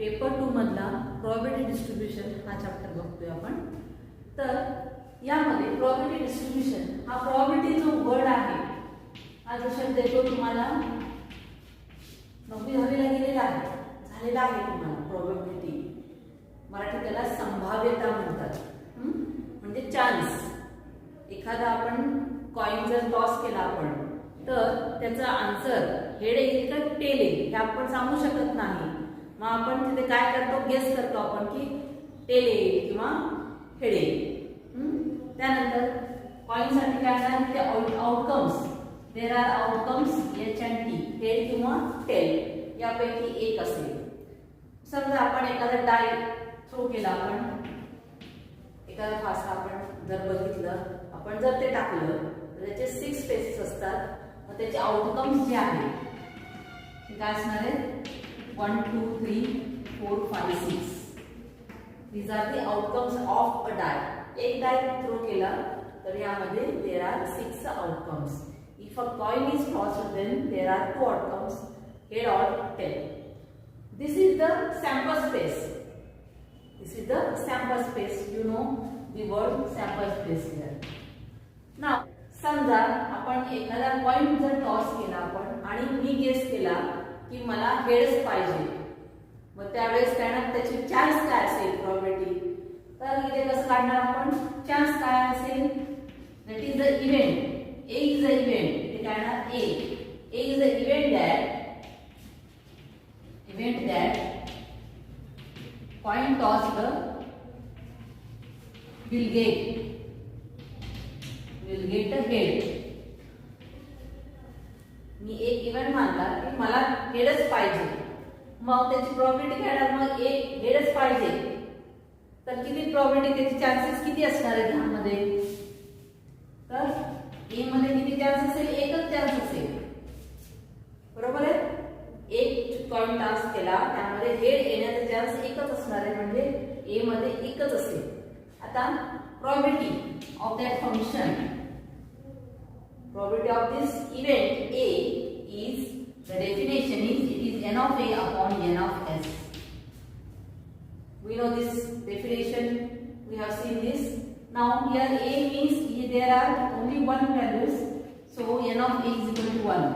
Paper 2 मधला probability distribution हा chapter बघतोय आपण. तर यामध्ये प्रोबॅबिलिटी डिस्ट्रीब्युशन हा प्रोबॅबिलिटी जो वर्ड आहे हा जो शब्द येतो तुम्हाला 9वी-10वीला गेलेला आहे, झालेला आहे तुम्हाला. प्रोबॅबिलिटी मराठी त्याला संभाव्यता म्हणतात. म्हणजे चान्स. एखादा आपण कॉइन जर टॉस केला आपण तर त्याचा आन्सर हेड येईल का टेल येईल हे आपण सांगू शकत नाही. मग आपण तिथे काय करतो, गेस करतो आपण की टेल येईल किंवा हेड येईल. त्यानंतर कॉइनसाठी काय असणार ते outcomes. There are outcomes H and T, head किंवा टेल यापैकी एक असेल. समजा आपण एखादा डाय थ्रो केला, आपण एखादा फासा आपण जर बघितलं, आपण जर ते टाकलं तर त्याचे 6 फेसेस असतात. मग त्याचे आउटकम्स जे आहेत ते काय असणार आहेत 1 2 3 4 5 6. these are the outcomes of a die. एक डाय थ्रो केला तर यामध्ये there are 6 outcomes. if a coin is tossed then there are 2 outcomes, head or tail. This is the sample space. This is the sample space. You know the word sample space here. Now समजा आपण एखादा coin जर toss केला आपण आणि me guess केला की मला हेडच पाहिजे. मग त्यावेळेस काय त्याची चान्स काय असेल प्रोबॅबिलिटी. तर इथे कसं काढणार आपण, चान्स काय असेल that is the event. A is the event. ते काढणार A is the event that coin tossed will get a head. मी एक इव्हेंट मानला की मला हेडच पाहिजे. मग त्याची प्रोबॅबिलिटी काय, मग एक हेडच पाहिजे तर किती प्रोबॅबिलिटी, त्याची चान्सेस किती असणार आहेत ह्यामध्ये. तर ए मध्ये किती चान्स असेल, एकच चान्स असेल. बरोबर आहे. एक कॉइन टॉस केला त्यामध्ये हेड येण्याचा चान्स एकच असणार आहे, म्हणजे ए मध्ये एकच असेल. आता probability of that function, probability of this event A is, the definition is, it is n of A upon n of S. We know this definition, we have seen this. Now here A means there are only one values, so n of A is equal to 1.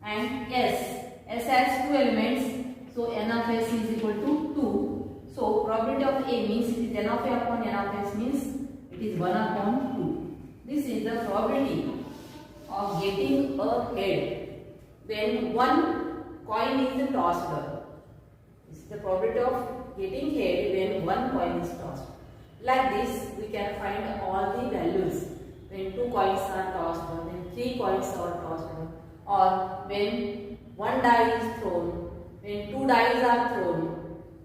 And S has 2 elements, so n of S is equal to 2. So probability of A means it is n of A upon n of S means it is 1 upon 2. This is the probability of getting a head when one coin is tossed. This is the probability of getting head when one coin is tossed. Like this we can find all the values when 2 coins are tossed, when 3 coins are tossed, or when 1 die is thrown, when 2 dice are thrown.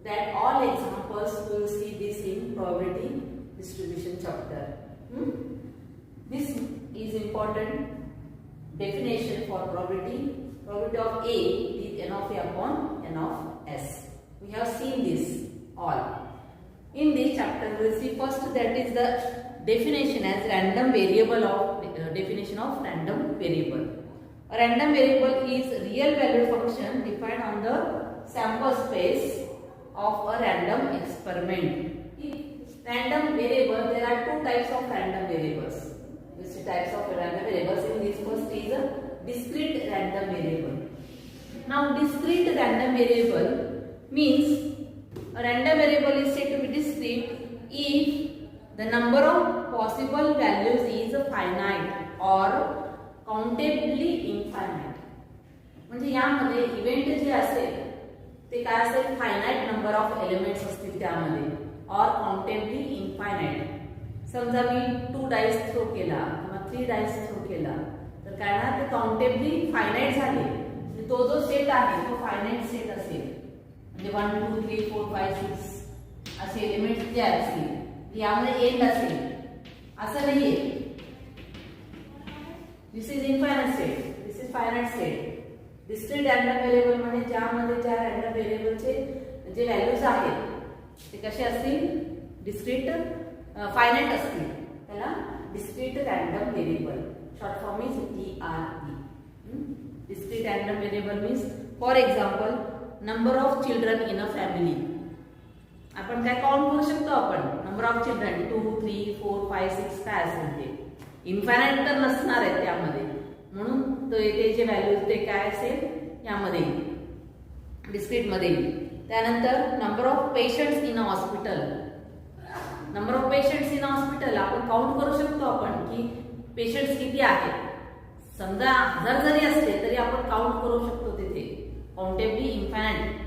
That all examples we will see this in probability distribution chapter. This is important definition for probability. Probability of A is n of A upon n of S. We have seen this all. In this chapter we will see first that is the definition as random variable of definition of random variable. A random variable is real valued function defined on the sample space of a random experiment. Random variable, there are 2 types of random variables. These types of random variables, in this first is a discrete random variable. Now discrete random variable means a random variable is said to be discrete if the number of possible values is finite or countably infinite. म्हणजे यामध्ये event जे असेल ते काय असेल, finite number of elements असतील त्यामध्ये, और काउंटेबली इनफायनाइट. समजा मी 2 डाइस थ्रो केला किंवा 3 डाइस थ्रो केला तर काय ना ते काउंटेबली फायनाइट झाले. म्हणजे तो जो सेट आहे तो फायनाइट सेट असेल. म्हणजे 1 2 3 4 5 6 असे एलिमेंट्स जे असतील यामध्ये एंड असेल असं नाहीये. This is infinite set, this is finite set. Discrete random variable म्हणजे ज्यामध्ये ज्या रॅन्डम व्हेरिएबलचे जे व्हॅल्यूज आहेत ते कसे असतील, डिस्क्रीट फायनाइट असतील. त्याला discrete random variable, short form is DRV. Discrete random variable means, for example, number of children in a family. आपण काय काउंट करू शकतो आपण नंबर ऑफ चिल्ड्रन 2 3 4 5 6 काय असेल ते इन्फायनाइट तर नसणार आहे त्यामध्ये, म्हणून ते जे व्हॅल्यूज ते काय असेल यामध्ये डिस्क्रीट मध्ये. त्यानंतर number of patients in a hospital. Number of patients in a hospital आपण काउंट करू शकतो आपण की पेशंट्स किती आहेत. समजा 1000 जरी असले तरी आपण काउंट करू शकतो तिथे countably infinite.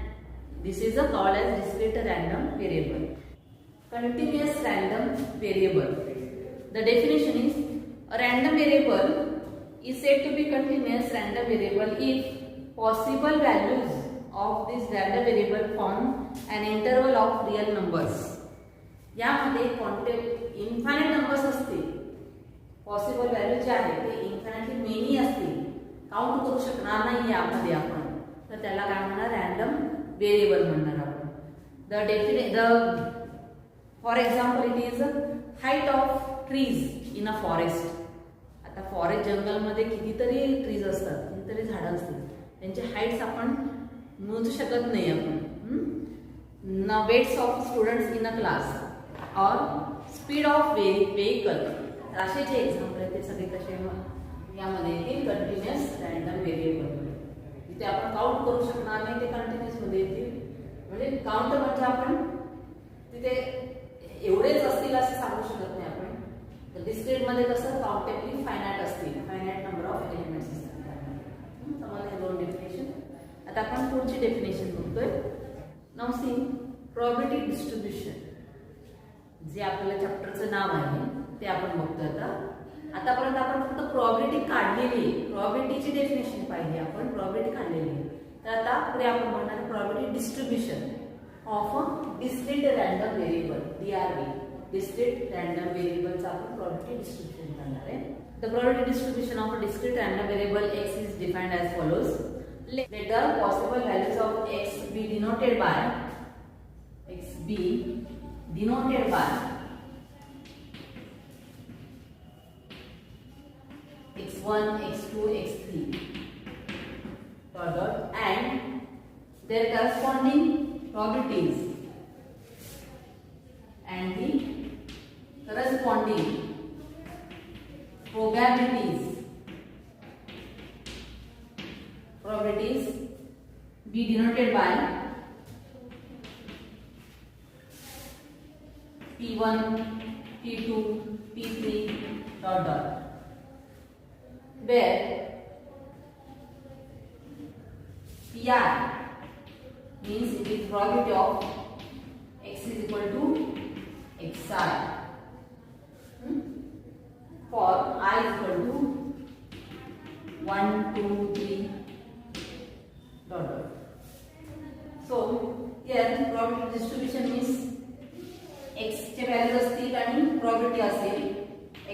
This is called as discrete random variable. Continuous random variable. The definition is a random variable is said to be continuous random variable if possible values of this random variable form an interval of real numbers. यामध्ये infinite numbers असतील. Possible value जे आहे ते infinitely many असतील, count करू शकणार नाही यामध्ये आपण, तर त्याला काय म्हणणार रँडम व्हेरिएबल म्हणणार आपण. For example it is height of trees in a forest. आता फॉरेस्ट जंगलमध्ये कितीतरी ट्रीज असतात, कितीतरी झाडं असतील, त्यांचे हाईट्स आपण मोजू शकत नाही आपण. Weights of students in a class or speed of vehicle. असे जे एक्झाम्पल आहेत ते सगळे कसे यामध्ये येतील कंटिन्युअस रँडम व्हेरिएबल. ते आपण काउंट करू शकणार नाही, ते कंटिन्युअस मध्ये येतील. म्हणजे काउंट म्हणजे आपण तिथे एवढेच असतील असं सांगू शकत नाही आपण. तर डिस्क्रीट मध्ये कसं काउंटेबली फायनाइट असतील, फायनाइट नंबर ऑफ एलिमेंट्स असतात. समजलं हे दोन डेफिनेशन. आता आपण पुढची डेफिनेशन बघतोय. नाउ सी प्रोबॅबिलिटी डिस्ट्रीब्युशन, जे आपल्याला चॅप्टरचं नाव आहे ते आपण बघतोय. आतापर्यंत आपण फक्त प्रोबॅबिलिटी काढलेली आहे, प्रोबॅबिलिटीची डेफिनेशन पाहिली आपण, प्रोबॅबिलिटी काढलेली आहे. तर आता पुढे आपण म्हणणार probability distribution of a discrete random variable, DRV. Discrete random व्हेरिएबलचा आपण प्रोबॅबिलिटी डिस्ट्रीब्युशन करणार आहे. The probability distribution of a discrete random variable x is defined as follows. Let the possible values of x be denoted by x1, x2, x3 and their corresponding probabilities and the corresponding probabilities be denoted by P1, P2, P3 where Pi means it is probability of x is equal to xi for I is equal to 1, 2, 3 So here probability distribution means x चे values असतील आणि probability असेल.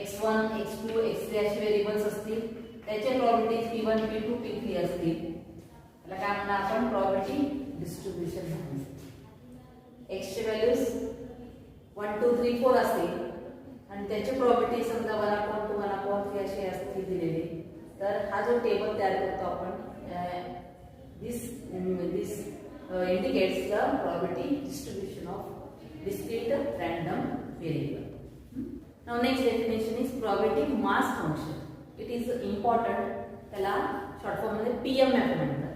x1, x2, x3 असे variables असतील, त्याचे प्रोबॅबिलिटीज P1, P2, P3 असतील. त्याला काय म्हणणार आपण प्रोबॅबिलिटी डिस्ट्रीब्युशन म्हणतो. x चे व्हॅल्यूज 1, 2, 3, 4 असतील आणि त्याची प्रोबॅबिलिटी समजा 1/2, 1/3 असे असतील दिलेले, तर हा जो टेबल तयार करतो आपण this indicates the probability distribution of discrete random variable. Now next definition is probability mass function. It is important. त्याला शॉर्ट फॉर्म मध्ये PMF म्हणतात.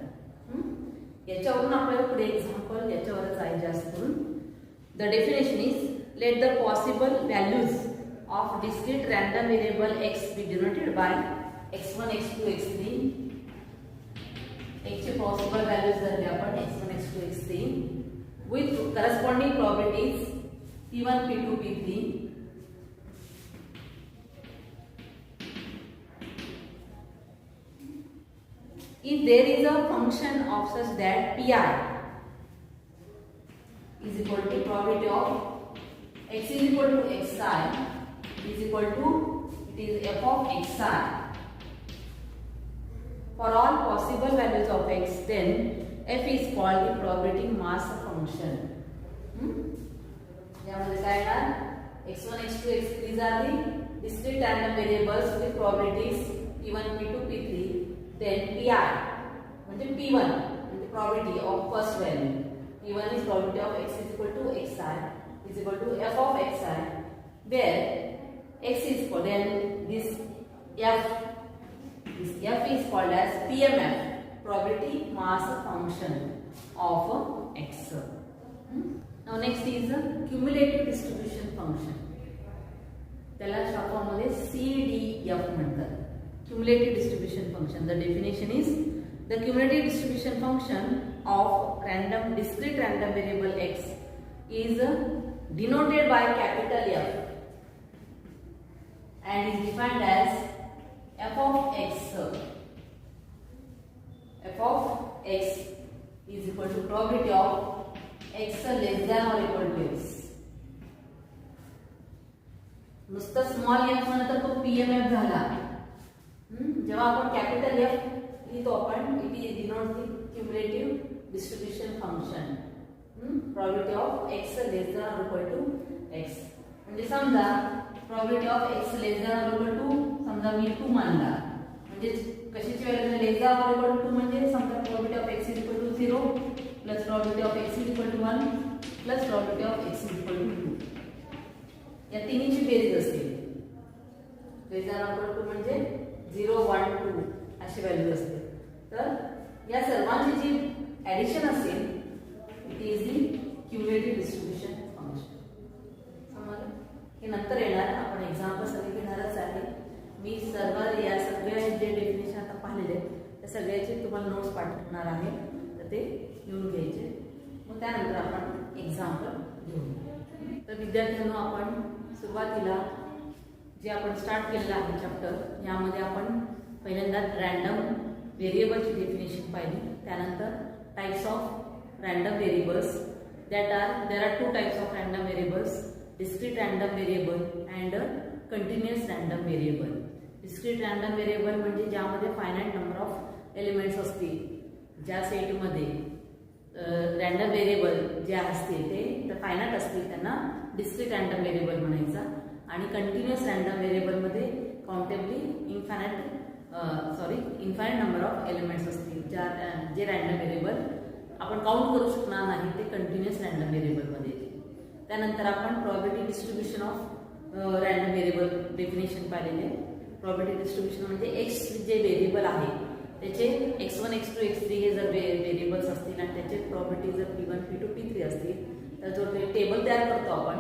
याच्यावरून आपल्याला पुढे एक्झाम्पल याच्यावरच आहे जास्त करून. The definition is let the possible values of discrete random variable x be denoted by x1, x2, x3. x चे पॉसिबल व्हॅल्यूज धरले आपण x1, x2, x3 with corresponding probabilities P1, P2, P3. If there is a function of such that Pi is equal to probability of x is equal to xi is equal to it is f of xi. For all possible values of x, then f is called the probability mass function. यामध्ये काय आहे? x1, x2, x3 are the discrete random variables with probabilities P1, P2, P3. Then Pi म्हणजे P1 म्हणजे probability of first value. P1 is probability of x is equal to xi is equal to f of xi, where x is equal, then this f is called as PMF, probability mass function of x. Now next is cumulative distribution function. त्याला short form मध्ये CDF म्हणतात. Cumulative distribution function. The definition is the cumulative distribution function of discrete random variable x is denoted by capital F and is defined as f of x. F of x is equal to probability of x less than or equal to x. नुसतं small f म्हणलं तर तो PMF झाला. जेव्हा आपण capital F लिहितो आपण, it is denote the cumulative distribution function, probability of x less than or equal to x. म्हणजे समजा probability of x less than or equal to, समजा मी 2 मानला, म्हणजे कशाची value less than or equal to, म्हणजे समजा probability of x is equal to 0 plus probability of x is equal to 1 plus probability of x is equal to 2. या तिन्हीची बेरीज असते. लेस दॅन ऑर इक्वल टू म्हणजे 0 1 2 अशी व्हॅल्यू असते. तर या सर्वांची जी ॲडिशन असेल it is the cumulative distribution function. समजलं? हे नंतर येणार, आपण एक्झाम्पल सगळे घेणारच आहे. मी या सगळ्या जे डेफिनेशन आता पाहिलेले त्या सगळ्याचे तुम्हाला नोट्स पाठवणार आहे, तर ते लिहून घ्यायचे. मग त्यानंतर आपण एक्झाम्पल घेऊ. तर विद्यार्थ्यांनो, आपण सुरुवातीला जे आपण स्टार्ट केलेलं आहे चॅप्टर, यामध्ये आपण पहिल्यांदा रँडम व्हेरिएबलची डेफिनेशन पाहिली. त्यानंतर types of random variables. There are 2 types of random variables, discrete random variable and continuous random variable. Discrete random variable म्हणजे ज्यामध्ये फायनाइट नंबर ऑफ एलिमेंट्स असतील. ज्या सेटमध्ये रँडम व्हेरिएबल जे असतील ते फायनाइट असतील त्यांना डिस्क्रीट रँडम व्हेरिएबल म्हणायचा. आणि कंटिन्युअस रँडम व्हेरिएबलमध्ये countably infinite number of elements असतील. जे रँडम व्हेरिएबल आपण काउंट करू शकणार नाही ते कंटिन्युअस रँडम व्हेरिएबलमध्ये येते. त्यानंतर आपण probability distribution of random variable definition पाहिलेले. प्रोबॅबिलिटी डिस्ट्रीब्युशन म्हणजे एक्स जे व्हेरिएबल आहे त्याचे x1 x2 x3 हे जर व्हेरिएबल्स असतील आणि त्याचे प्रोबॅबिलिटी जर p1 p2 p3 असतील, तर जो टेबल तयार करतो आपण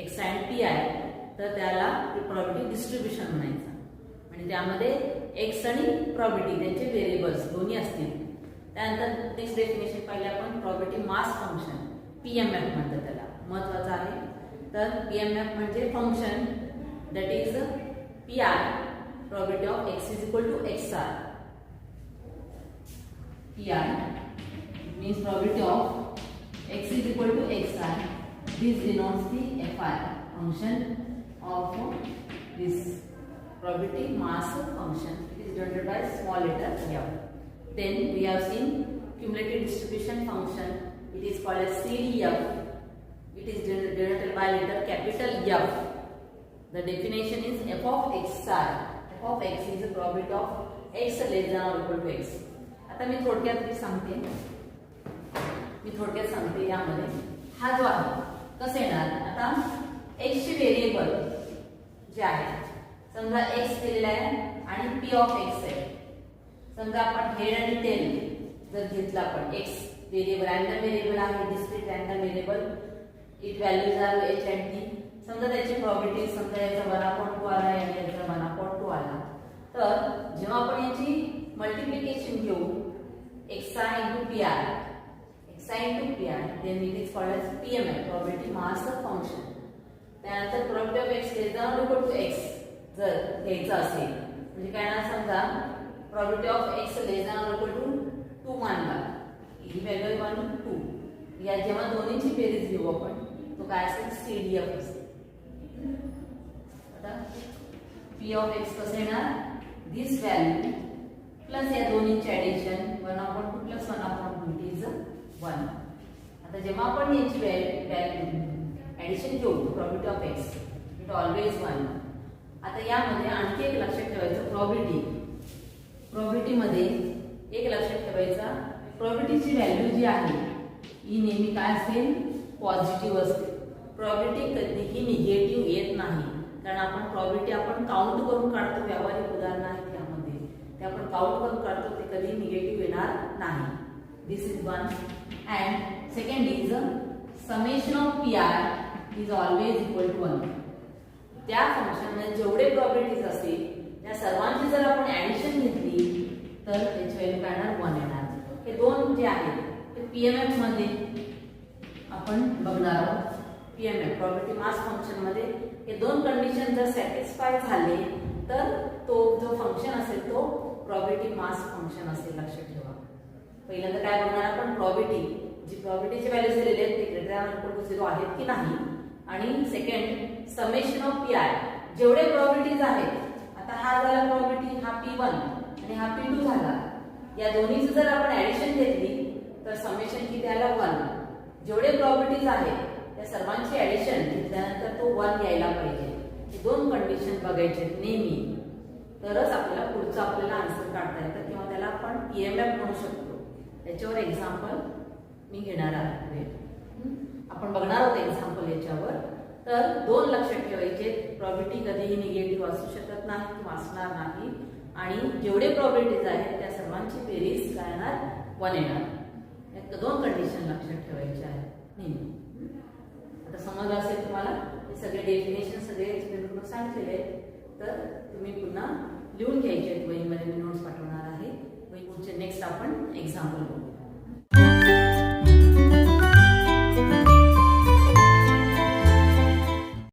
x and p आहे, तर त्याला प्रोबॅबिलिटी डिस्ट्रीब्युशन म्हणायचं. म्हणजे त्यामध्ये x आणि प्रोबॅबिलिटी त्यांचे व्हेरिएबल्स दोन्ही असतील. त्यानंतर नेक्स्ट डेफिनेशन पाहिले आपण प्रोबॅबिलिटी मास फंक्शन, PMF म्हणतात त्याला. महत्त्वाचं आहे. तर PMF म्हणजे function that is PI, probability of x is equal to xi. PI means probability of x is equal to xi. This denotes the FI function of this probability mass function. It is denoted by small letter f. Then we have seen cumulative distribution function. It is called as CDF. It is denoted by letter capital F. The definition is f of xi. F of x is the probability of x less than or equal to x. आता मी थोडक्यात सांगते. यामध्ये हा जो आहे कसं येणार, आता x चे व्हेरिएबल जे आहे, समजा x दिलेला आहे आणि p ऑफ x आहे. समजा आपण हेड आणि टेल जर घेतला, आपण x व्हेरिएबल रँडम व्हेरिएबल आहे, discrete random variable, it values are h and t. समजा त्याची प्रोबॅबिलिटी, समजा याचा 1/2 आला आणि याचा 1/2 आला, तर जेव्हा आपण याची मल्टिप्लिकेशन घेऊ xi into pi, then it is called as PMF, probability mass function. त्यानंतर probability of x less than or equal to x जर घ्यायचा असेल, म्हणजे काय ना, समजा probability of x less than or equal to 2 मानला, ही व्हॅल्यू 1 2, या जेव्हा दोन्हीची बेरीज घेऊ आपण, तो काय असेल, CDF असेल. आता p of x कसं येणार, this value प्लस या दोन्हीचे ॲडिशन 1/2 प्लस 1/2 इज 1. आता जेव्हा आपण याची व्हॅल्यू ॲडिशन घेऊ probability of x, it always 1. आता यामध्ये आणखी एक लक्षात ठेवायचं, प्रोबॅबिलिटीमध्ये एक लक्षात ठेवायचा, प्रोबॅबिलिटीची व्हॅल्यू जी आहे ही नेहमी काय असेल, पॉझिटिव्ह असते. प्रोबॅबिलिटी कधीही निगेटिव्ह येत नाही, कारण आपण प्रोबॅबिलिटी आपण काउंट करून काढतो. व्यावहारिक उदाहरण आहे त्यामध्ये ते आपण काउंट करून काढतो, ते कधी निगेटिव्ह येणार नाही. This is one. And second is summation of P I is always equal to 1. त्या फंक्शनमध्ये जेवढे प्रोबॅबिलिटीज असतील त्या सर्वांची जर आपण ऍडिशन घेतली तर त्याची व्हॅल्यू काय येणार, 1 येणार. हे दोन जे आहेत ते पीएमएफ मध्ये आपण बघणार आहोत. पीएमएफ प्रोबॅबिलिटी मास फंक्शन मध्ये हे दोन कंडिशन जर सॅटिस्फाय झाले तर तो जो फंक्शन असेल तो प्रोबॅबिलिटी मास फंक्शन असेल. लक्षात ठेवा. पहिल्यांदा काय बघणार आपण, प्रोबॅबिलिटी जी प्रोबॅबिलिटीची व्हॅल्यूज दिलेले आहेत ते ग्रेटर दॅन इक्वल टू 0 आहेत की नाही. आणि second summation of P I, जेवढे प्रोबॅबिलिटीज आहेत. आता हा झाला प्रोबॅबिलिटी, हा P1 आणि हा P2 झाला. या दोन्हीची जर आपण ऍडिशन घेतली तर समेशन किती आला, 1. जेवढे प्रोबॅबिलिटीज आहेत त्या सर्वांची ऍडिशन घेतल्यानंतर तो 1 यायला पाहिजे. हे दोन कंडिशन बघायचे नेहमी, तरच आपल्याला पुढचं आपल्याला आन्सर काढता येतं किंवा त्याला आपण पीएमएफ म्हणू शकतो. त्याच्यावर एक्झाम्पल मी घेणार आहे. आपण बघणार आहोत एक्झाम्पल याच्यावर. तर दोन लक्षात ठेवायचे, प्रोबॅबिलिटी कधीही निगेटिव्ह असू शकत नाही किंवा असणार नाही. आणि जेवढे प्रोबॅबिलिटीज आहेत त्या सर्वांची बेरीज काय येणार, 1 येणार. या दोन कंडिशन लक्षात ठेवायच्या आहेत नेहमी. आता समजलं असेल तुम्हाला, हे सगळे डेफिनेशन सगळे एक्सप्लेन सांगितलेले आहेत. तर तुम्ही पुन्हा लिहून घ्यायचे आहेत वहीमध्ये, मी नोट्स पाठवणार आहे. पुढचे नेक्स्ट आपण एक्झाम्पल